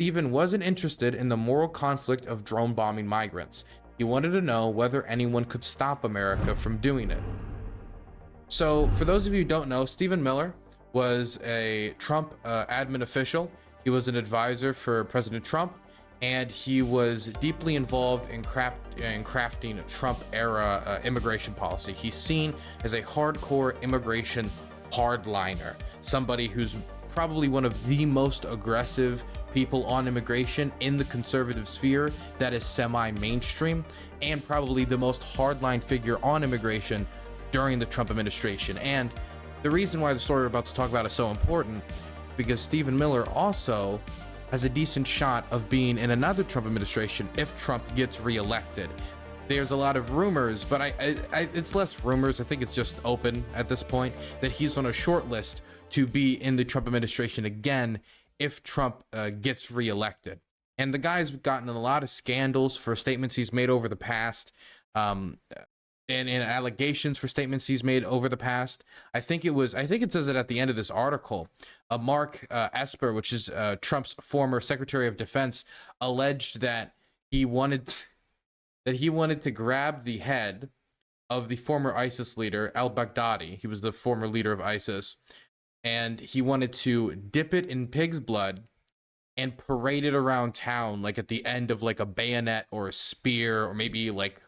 Stephen wasn't interested in the moral conflict of drone bombing migrants. He wanted to know whether anyone could stop America from doing it. So, for those of you who don't know, Stephen Miller was a Trump admin official. He was an advisor for President Trump, and he was deeply involved in crafting Trump-era immigration policy. He's seen as a hardcore immigration hardliner, somebody who's probably one of the most aggressive people on immigration in the conservative sphere that is semi-mainstream, and probably the most hardline figure on immigration during the Trump administration. And the reason why the story we're about to talk about is so important, because Stephen Miller also has a decent shot of being in another Trump administration if Trump gets reelected. There's a lot of rumors, but it's less rumors, I think it's just open at this point, that he's on a short list to be in the Trump administration again if Trump gets reelected. And the guy's gotten in a lot of scandals for statements he's made over the past, and allegations for statements he's made over the past. I think it says it at the end of this article. Mark Esper, which is Trump's former Secretary of Defense, alleged that he wanted to grab the head of the former ISIS leader al-Baghdadi. He was the former leader of ISIS, and he wanted to dip it in pig's blood and parade it around town, like at the end of like a bayonet or a spear, or maybe like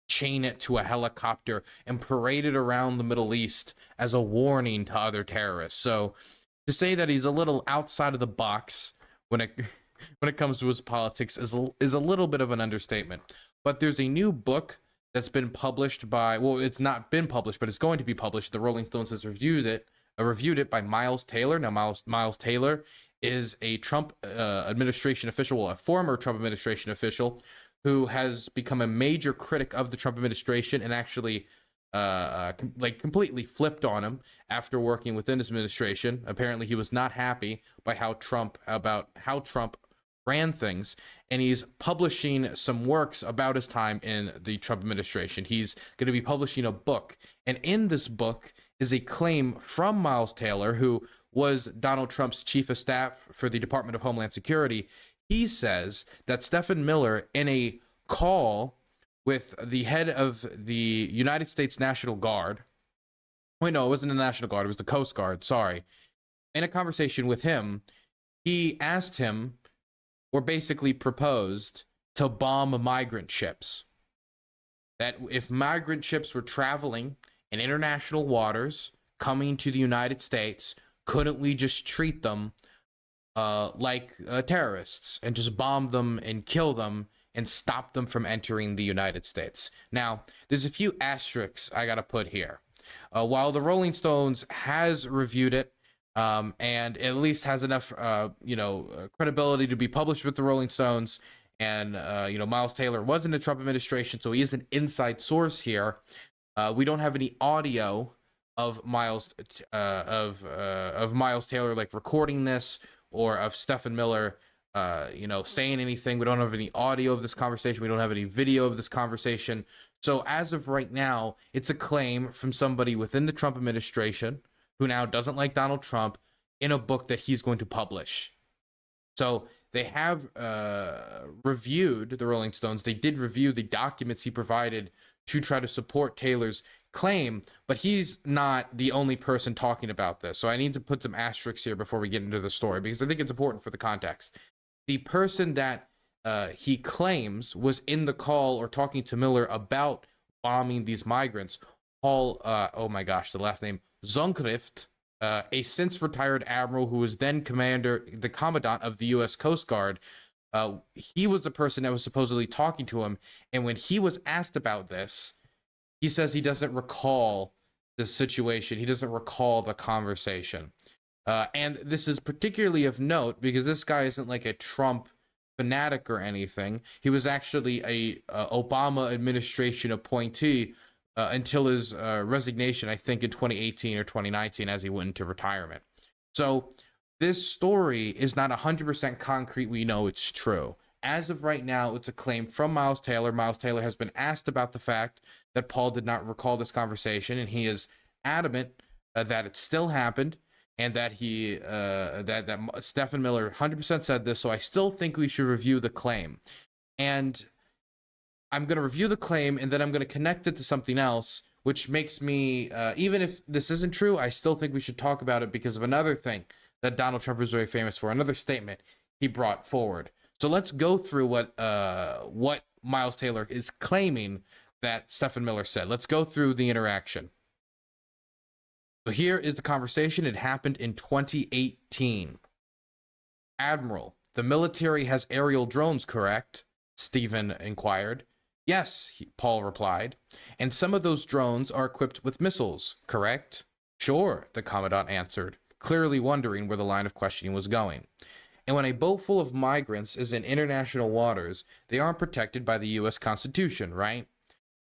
chain it to a helicopter and parade it around the Middle East as a warning to other terrorists. So to say that he's a little outside of the box when it comes to his politics is a little bit of an understatement. But there's a new book that's been published by, well, it's not been published, but it's going to be published. The Rolling Stones has reviewed it by Miles Taylor. Now, Miles Taylor is a Trump administration official, well, a former Trump administration official, who has become a major critic of the Trump administration and actually completely flipped on him after working within his administration. Apparently, he was not happy by how Trump ran things, and he's publishing some works about his time in the Trump administration. He's going to be publishing a book, and in this book is a claim from Miles Taylor, who was Donald Trump's chief of staff for the Department of Homeland Security. He says that Stephen Miller, in a call with the head of the United States National Guard, wait, no, it wasn't the National Guard, it was the Coast Guard, sorry. In a conversation with him, he asked him, or basically proposed, to bomb migrant ships. That if migrant ships were traveling in international waters, coming to the United States, couldn't we just treat them like terrorists and just bomb them and kill them and stop them from entering the United States? Now, there's a few asterisks I gotta put here. While the Rolling Stones has reviewed it, and at least has enough, credibility to be published with the Rolling Stones, and Miles Taylor was in the Trump administration, so he is an inside source here. We don't have any audio of Miles Taylor like recording this, or of Stephen Miller, saying anything. We don't have any audio of this conversation. We don't have any video of this conversation. So as of right now, it's a claim from somebody within the Trump administration who now doesn't like Donald Trump, in a book that he's going to publish. So they have reviewed, the Rolling Stones, they did review the documents he provided to try to support Taylor's claim, but he's not the only person talking about this. So I need to put some asterisks here before we get into the story, because I think it's important for the context. The person that he claims was in the call or talking to Miller about bombing these migrants, Paul, oh my gosh, the last name, Zonkrift, a since retired admiral who was then the commandant of the U.S. Coast Guard. He was the person that was supposedly talking to him, and when he was asked about this, he says he doesn't recall the situation. He doesn't recall the conversation. And this is particularly of note because this guy isn't like a Trump fanatic or anything. He was actually a Obama administration appointee until his resignation, I think in 2018 or 2019, as he went into retirement. So this story is not 100% concrete. We know it's true. As of right now, it's a claim from Miles Taylor. Miles Taylor has been asked about the fact that Paul did not recall this conversation, and he is adamant that it still happened. and that that Stephen Miller 100% said this. So I still think we should review the claim. And I'm going to review the claim, and then I'm going to connect it to something else, which makes me, even if this isn't true, I still think we should talk about it because of another thing that Donald Trump is very famous for, another statement he brought forward. So let's go through what Miles Taylor is claiming that Stephen Miller said. Let's go through the interaction. So here is the conversation. It happened in 2018. Admiral, the military has aerial drones, correct? Stephen inquired. Yes, Paul replied. And some of those drones are equipped with missiles, correct? Sure, the Commandant answered, clearly wondering where the line of questioning was going. And when a boat full of migrants is in international waters, they aren't protected by the U.S. Constitution, right?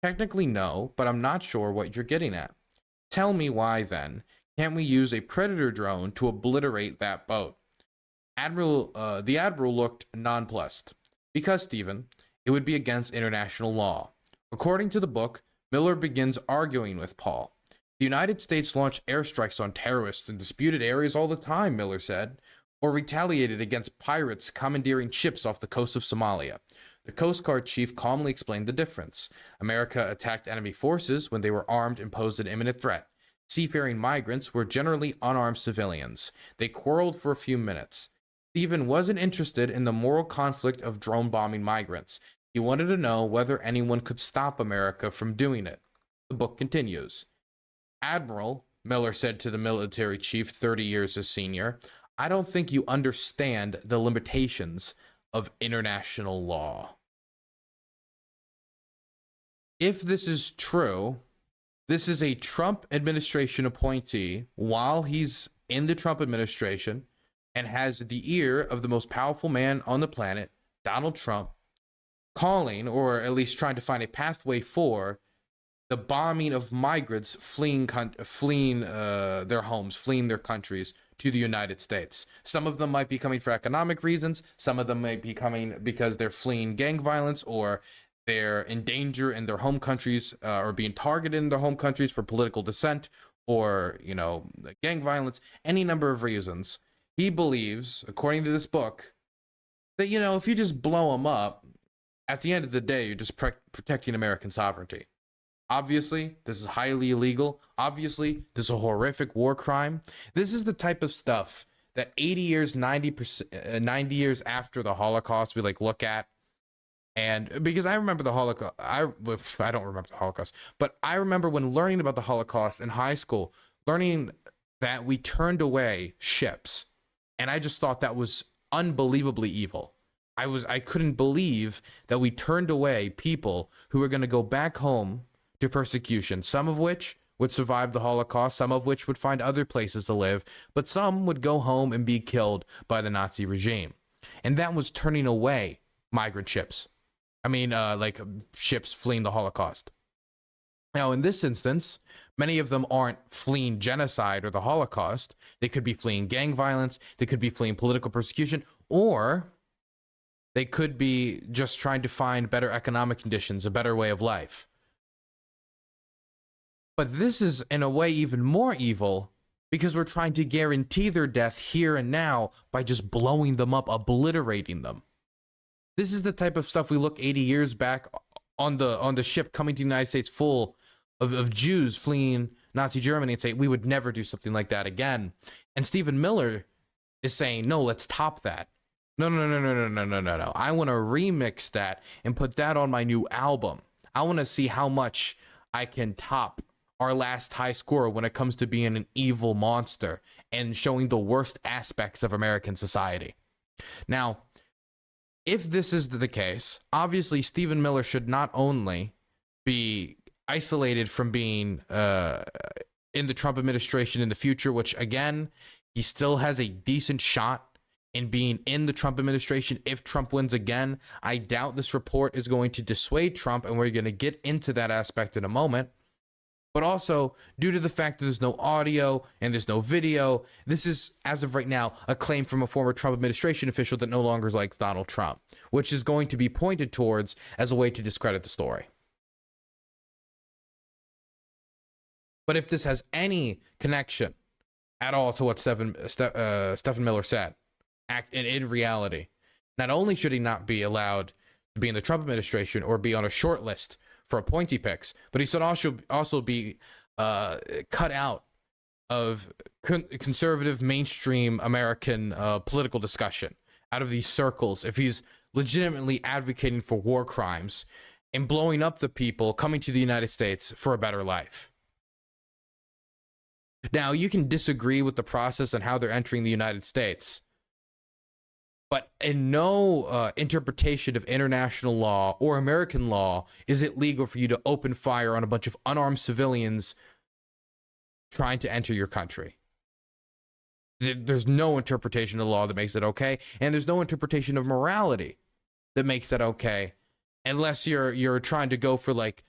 Technically, no, but I'm not sure what you're getting at. Tell me why, then, can't we use a Predator drone to obliterate that boat? The Admiral looked nonplussed. Because, Stephen, it would be against international law. According to the book, Miller begins arguing with Paul. The United States launched airstrikes on terrorists in disputed areas all the time, Miller said, or retaliated against pirates commandeering ships off the coast of Somalia. The Coast Guard chief calmly explained the difference. America attacked enemy forces when they were armed and posed an imminent threat. Seafaring migrants were generally unarmed civilians. They quarreled for a few minutes. Stephen wasn't interested in the moral conflict of drone bombing migrants. He wanted to know whether anyone could stop America from doing it. The book continues. Admiral, Miller said to the military chief 30 years his senior, I don't think you understand the limitations of international law. If this is true, this is a Trump administration appointee while he's in the Trump administration and has the ear of the most powerful man on the planet, Donald Trump, calling, or at least trying to find a pathway for the bombing of migrants fleeing their homes, fleeing their countries to the United States. Some of them might be coming for economic reasons. Some of them might be coming because they're fleeing gang violence, or they're in danger in their home countries, or being targeted in their home countries for political dissent, or, gang violence, any number of reasons. He believes, according to this book, that, if you just blow them up, at the end of the day, you're just protecting American sovereignty. Obviously, this is highly illegal. Obviously, this is a horrific war crime. This is the type of stuff that 80 years, 90 years after the Holocaust, we look at. And because I remember the Holocaust, I don't remember the Holocaust, but I remember when learning about the Holocaust in high school, learning that we turned away ships. And I just thought that was unbelievably evil. I couldn't believe that we turned away people who were going to go back home to persecution, some of which would survive the Holocaust, some of which would find other places to live, but some would go home and be killed by the Nazi regime. And that was turning away migrant ships. Ships fleeing the Holocaust. Now, in this instance, many of them aren't fleeing genocide or the Holocaust. They could be fleeing gang violence. They could be fleeing political persecution, or they could be just trying to find better economic conditions, a better way of life. But this is, in a way, even more evil because we're trying to guarantee their death here and now by just blowing them up, obliterating them. This is the type of stuff we look 80 years back on the ship coming to the United States full of Jews fleeing Nazi Germany and say, we would never do something like that again. And Stephen Miller is saying, no, let's top that. No. I want to remix that and put that on my new album. I want to see how much I can top our last high score when it comes to being an evil monster and showing the worst aspects of American society. Now, if this is the case, obviously Stephen Miller should not only be isolated from being in the Trump administration in the future, which again, he still has a decent shot in being in the Trump administration if Trump wins again. I doubt this report is going to dissuade Trump, and we're going to get into that aspect in a moment. But also, due to the fact that there's no audio and there's no video, this is, as of right now, a claim from a former Trump administration official that no longer likes Donald Trump, which is going to be pointed towards as a way to discredit the story. But if this has any connection at all to what Stephen Miller said. In reality, not only should he not be allowed to be in the Trump administration or be on a short list for appointee picks, but he should also be cut out of conservative mainstream American political discussion, out of these circles, if he's legitimately advocating for war crimes and blowing up the people coming to the United States for a better life. Now, you can disagree with the process and how they're entering the United States, but in no interpretation of international law or American law is it legal for you to open fire on a bunch of unarmed civilians trying to enter your country. There's no interpretation of the law that makes it okay, and there's no interpretation of morality that makes that okay, unless you're trying to go for like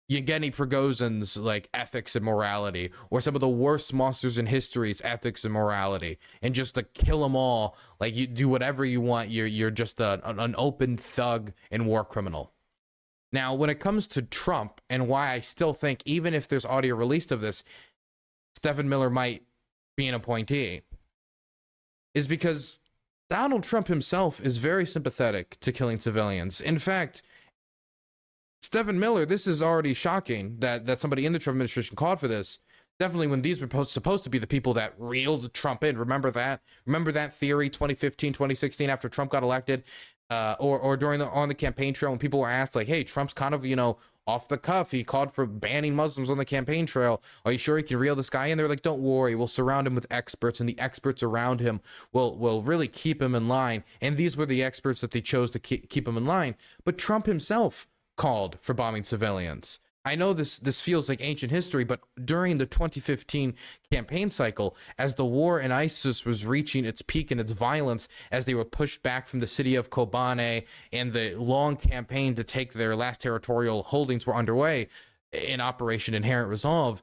Yevgeny Prigozhin's like ethics and morality, or some of the worst monsters in history's ethics and morality, and just to kill them all. Like, you do whatever you want. You're just an open thug and war criminal. Now, when it comes to Trump and why I still think, even if there's audio released of this, Stephen Miller might be an appointee, is because Donald Trump himself is very sympathetic to killing civilians. In fact, Stephen Miller, this is already shocking that somebody in the Trump administration called for this. Definitely when these were supposed to be the people that reeled Trump in. Remember that? Remember that theory 2015, 2016 after Trump got elected? Or during on the campaign trail when people were asked like, hey, Trump's kind of, off the cuff. He called for banning Muslims on the campaign trail. Are you sure he can reel this guy in? They're like, don't worry, we'll surround him with experts, and the experts around him will really keep him in line. And these were the experts that they chose to keep him in line. But Trump himself called for bombing civilians. I know this feels like ancient history, but during the 2015 campaign cycle, as the war in ISIS was reaching its peak in its violence, as they were pushed back from the city of Kobane and the long campaign to take their last territorial holdings were underway in Operation Inherent Resolve,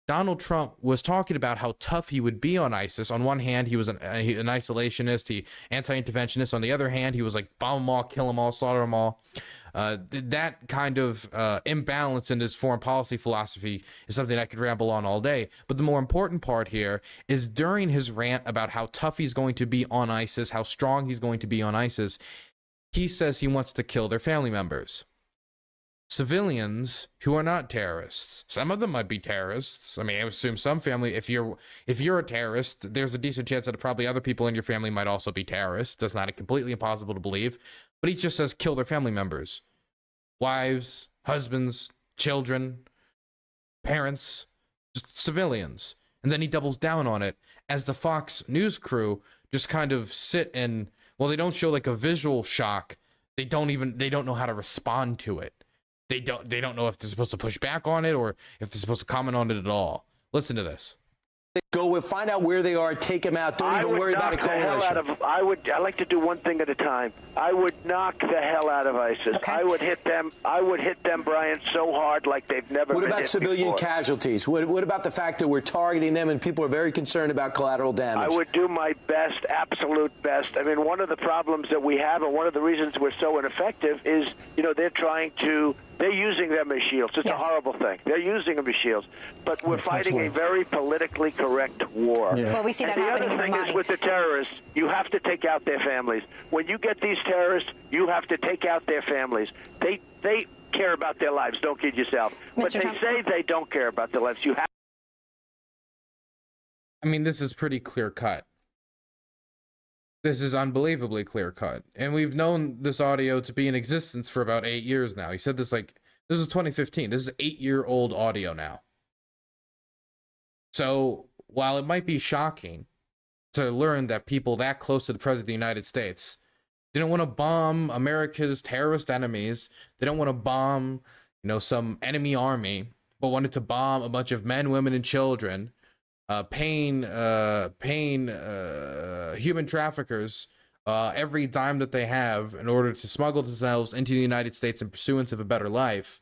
Donald Trump was talking about how tough he would be on ISIS. On one hand, he was an isolationist, anti-interventionist. On the other hand, he was like, bomb them all, kill them all, slaughter them all. That kind of imbalance in his foreign policy philosophy is something I could ramble on all day. But the more important part here is during his rant about how tough he's going to be on ISIS, how strong he's going to be on ISIS, he says he wants to kill their family members. Civilians who are not terrorists. Some of them might be terrorists. I mean, I assume some family, if you're a terrorist, there's a decent chance that probably other people in your family might also be terrorists. That's not completely impossible to believe. But he just says kill their family members. Wives, husbands, children, parents, just civilians. And then he doubles down on it as the Fox News crew just kind of sit and, well, they don't show like a visual shock. They don't know how to respond to it. They don't know if they're supposed to push back on it or if they're supposed to comment on it at all. Listen to this. Go and find out where they are, take them out. Don't even worry about a coalition. I like to do one thing at a time. I would knock the hell out of ISIS. Okay. I would hit them, Brian, so hard like they've never been hit before. What about civilian casualties? What about the fact that we're targeting them and people are very concerned about collateral damage? I would do my best, absolute best. I mean, one of the problems that we have and one of the reasons we're so ineffective is, they're using them as shields. It's a horrible thing. They're using them as shields. But we're fighting a very politically correct war. Yeah. Well, we see that happening in the other thing is with the terrorists, you have to take out their families. When you get these terrorists, you have to take out their families. They care about their lives. Don't kid yourself. But they say they don't care about their lives. You have. I mean, this is pretty clear cut. This is unbelievably clear cut. And we've known this audio to be in existence for about 8 years now. He said this this is 2015. This is 8-year-old audio now. So while it might be shocking to learn that people that close to the President of the United States didn't want to bomb America's terrorist enemies, they don't want to bomb, some enemy army, but wanted to bomb a bunch of men, women, and children, paying human traffickers every dime that they have in order to smuggle themselves into the United States in pursuance of a better life,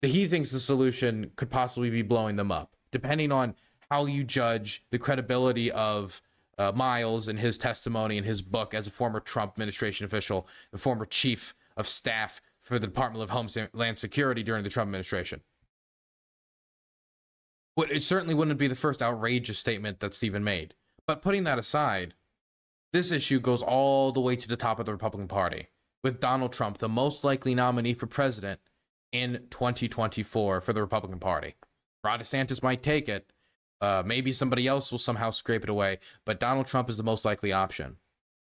he thinks the solution could possibly be blowing them up, depending on how you judge the credibility of Miles and his testimony in his book as a former Trump administration official, the former chief of staff for the Department of Homeland Security during the Trump administration. It certainly wouldn't be the first outrageous statement that Stephen made. But putting that aside, this issue goes all the way to the top of the Republican Party, with Donald Trump the most likely nominee for president in 2024 for the Republican Party. Ron DeSantis might take it. Maybe somebody else will somehow scrape it away, but Donald Trump is the most likely option.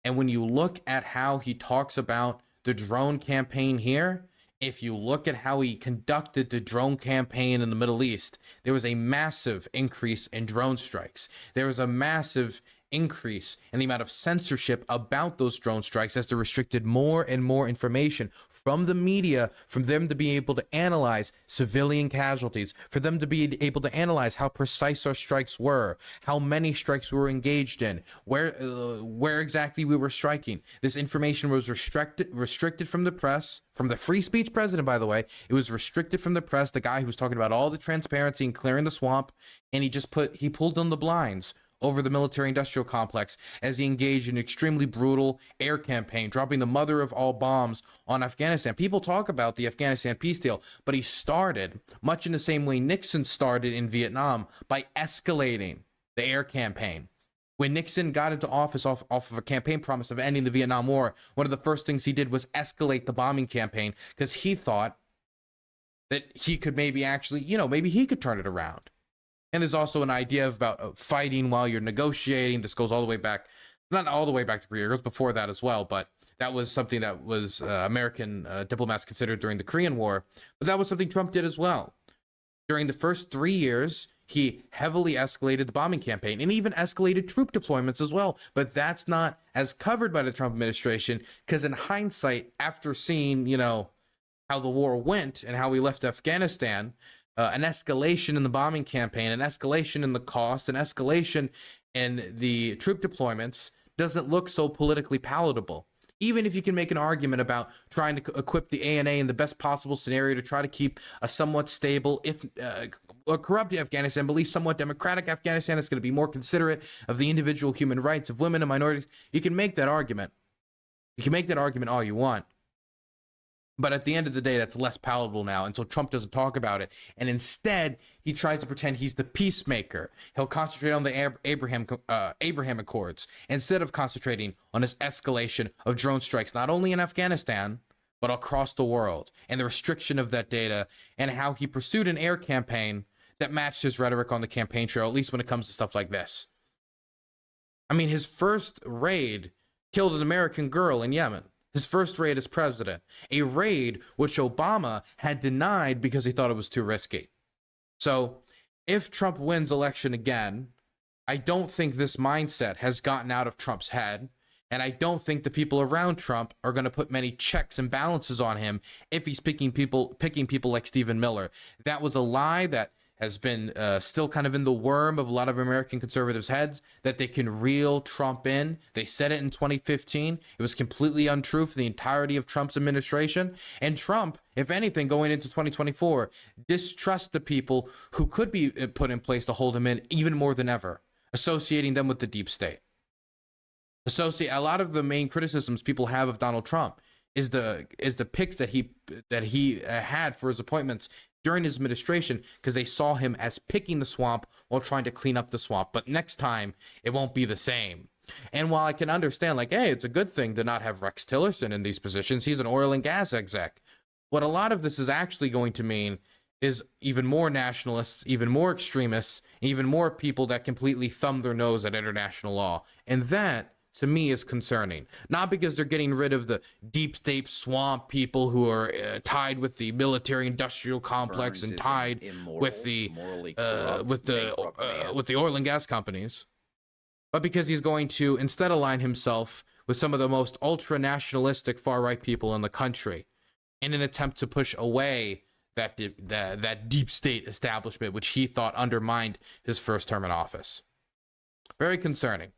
And when you look at how he talks about the drone campaign here, if you look at how he conducted the drone campaign in the Middle East, there was a massive increase in drone strikes. There was a massive increase in the amount of censorship about those drone strikes as they restricted more and more information from the media, from them to be able to analyze civilian casualties, for them to be able to analyze how precise our strikes were, how many strikes we were engaged in, where exactly we were striking. This information was restricted from the press, from the free speech president, by the way. It was restricted from the press, the guy who was talking about all the transparency and clearing the swamp, and he pulled down the blinds over the military-industrial complex as he engaged in an extremely brutal air campaign, dropping the mother of all bombs on Afghanistan. People talk about the Afghanistan peace deal, but he started, much in the same way Nixon started in Vietnam, by escalating the air campaign. When Nixon got into office off of a campaign promise of ending the Vietnam War, one of the first things he did was escalate the bombing campaign because he thought that he could maybe actually, maybe he could turn it around. And there's also an idea about fighting while you're negotiating. This goes all the way back, not all the way back to Korea, it goes before that as well, but that was something that was American diplomats considered during the Korean War. But that was something Trump did as well. During the first 3 years, he heavily escalated the bombing campaign and even escalated troop deployments as well. But that's not as covered by the Trump administration because in hindsight, after seeing, how the war went and how we left Afghanistan, an escalation in the bombing campaign, an escalation in the cost, an escalation in the troop deployments doesn't look so politically palatable. Even if you can make an argument about trying to equip the ANA in the best possible scenario to try to keep a somewhat stable, if a corrupt Afghanistan, but at least somewhat democratic Afghanistan that's going to be more considerate of the individual human rights of women and minorities, you can make that argument. You can make that argument all you want. But at the end of the day, that's less palatable now. And so Trump doesn't talk about it. And instead, he tries to pretend he's the peacemaker. He'll concentrate on the Abraham Accords instead of concentrating on his escalation of drone strikes, not only in Afghanistan, but across the world, and the restriction of that data, and how he pursued an air campaign that matched his rhetoric on the campaign trail, at least when it comes to stuff like this. I mean, his first raid killed an American girl in Yemen. His first raid as president, a raid which Obama had denied because he thought it was too risky. So if Trump wins election again, I don't think this mindset has gotten out of Trump's head. And I don't think the people around Trump are going to put many checks and balances on him if he's picking people like Stephen Miller. That was a lie that has been still kind of in the worm of a lot of American conservatives' heads, that they can reel Trump in. They said it in 2015. It was completely untrue for the entirety of Trump's administration. And Trump, if anything, going into 2024, distrusts the people who could be put in place to hold him in even more than ever, associating them with the deep state. A lot of the main criticisms people have of Donald Trump is the picks that he had for his appointments during his administration, because they saw him as picking the swamp while trying to clean up the swamp. But next time, it won't be the same. And while I can understand, like, hey, it's a good thing to not have Rex Tillerson in these positions, he's an oil and gas exec. What a lot of this is actually going to mean is even more nationalists, even more extremists, even more people that completely thumb their nose at international law. And that, to me, is concerning. Not because they're getting rid of the deep state swamp people who are tied with the military-industrial complex and tied with the oil and gas companies, but because he's going to instead align himself with some of the most ultra-nationalistic far-right people in the country in an attempt to push away that deep state establishment, which he thought undermined his first term in office. Very concerning.